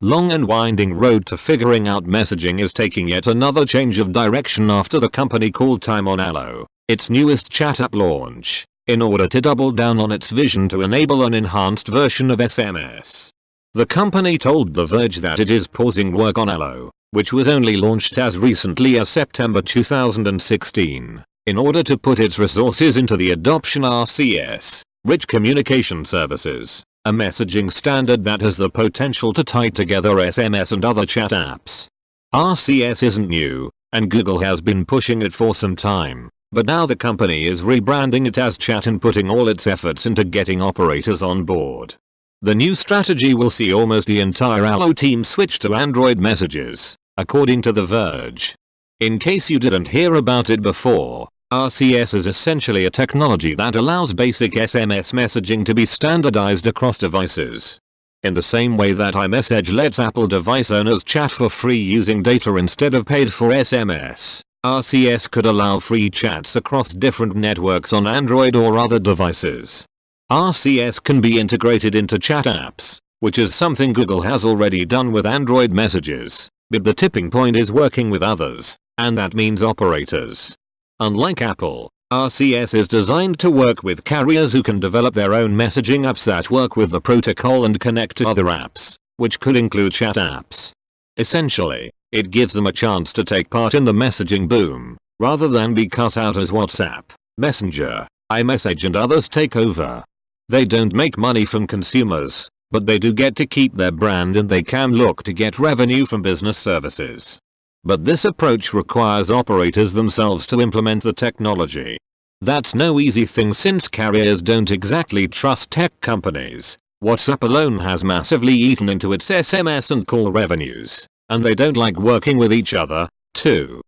long and winding road to figuring out messaging is taking yet another change of direction after the company called time on Allo, its newest chat app launch, in order to double down on its vision to enable an enhanced version of SMS. The company told The Verge that it is pausing work on Allo, which was only launched as recently as September 2016, in order to put its resources into the adoption RCS, Rich Communication Services, a messaging standard that has the potential to tie together SMS and other chat apps. RCS isn't new, and Google has been pushing it for some time, but now the company is rebranding it as chat and putting all its efforts into getting operators on board. The new strategy will see almost the entire Allo team switch to Android messages, according to The Verge. In case you didn't hear about it before, RCS is essentially a technology that allows basic SMS messaging to be standardized across devices. In the same way that iMessage lets Apple device owners chat for free using data instead of paid for SMS, RCS could allow free chats across different networks on Android or other devices. RCS can be integrated into chat apps, which is something Google has already done with Android messages, but the tipping point is working with others, and that means operators. Unlike Apple, RCS is designed to work with carriers who can develop their own messaging apps that work with the protocol and connect to other apps, which could include chat apps. Essentially, it gives them a chance to take part in the messaging boom, rather than be cut out as WhatsApp, Messenger, iMessage and others take over. They don't make money from consumers, but they do get to keep their brand and they can look to get revenue from business services. But this approach requires operators themselves to implement the technology. That's no easy thing since carriers don't exactly trust tech companies. WhatsApp alone has massively eaten into its SMS and call revenues, and they don't like working with each other, too.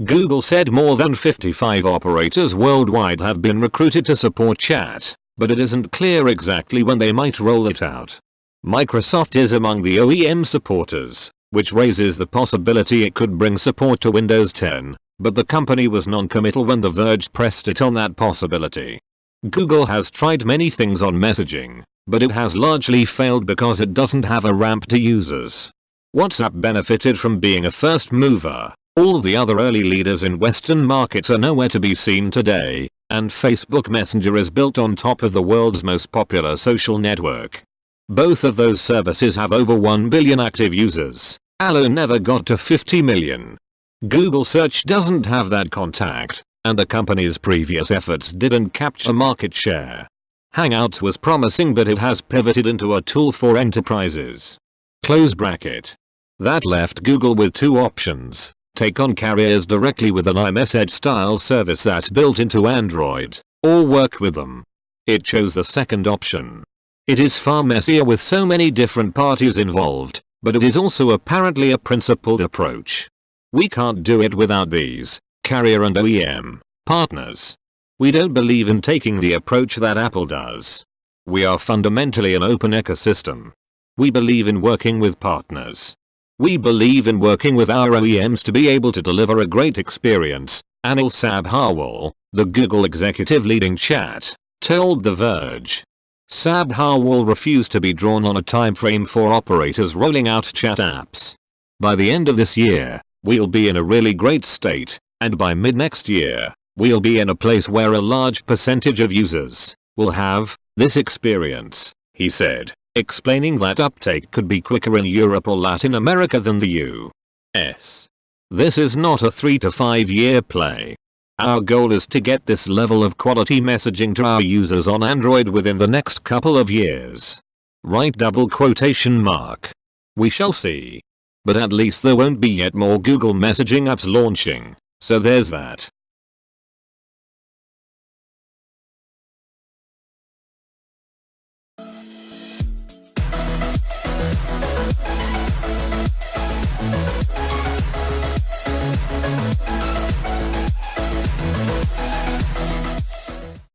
Google said more than 55 operators worldwide have been recruited to support chat, but it isn't clear exactly when they might roll it out. Microsoft is among the OEM supporters, which raises the possibility it could bring support to Windows 10, but the company was non-committal when The Verge pressed it on that possibility. Google has tried many things on messaging, but it has largely failed because it doesn't have a ramp to users. WhatsApp benefited from being a first mover. All the other early leaders in Western markets are nowhere to be seen today, and Facebook Messenger is built on top of the world's most popular social network. Both of those services have over 1 billion active users. Allo never got to 50 million. Google Search doesn't have that contact, and the company's previous efforts didn't capture market share. Hangouts was promising, but it has pivoted into a tool for enterprises. Close bracket. That left Google with two options: take on carriers directly with an iMessage style service that's built into Android, or work with them. It chose the second option. It is far messier with so many different parties involved, but it is also apparently a principled approach. We can't do it without these carrier and OEM partners. We don't believe in taking the approach that Apple does. We are fundamentally an open ecosystem. We believe in working with partners. We believe in working with our OEMs to be able to deliver a great experience, Anil Sabharwal, the Google executive leading chat, told The Verge. Sabharwal refused to be drawn on a time frame for operators rolling out chat apps. By the end of this year, we'll be in a really great state, and by mid-next year, we'll be in a place where a large percentage of users will have this experience, he said, explaining that uptake could be quicker in Europe or Latin America than the US. This is not a 3 to 5 year play. Our goal is to get this level of quality messaging to our users on Android within the next couple of years. Right? We shall see. But at least there won't be yet more Google messaging apps launching, so there's that.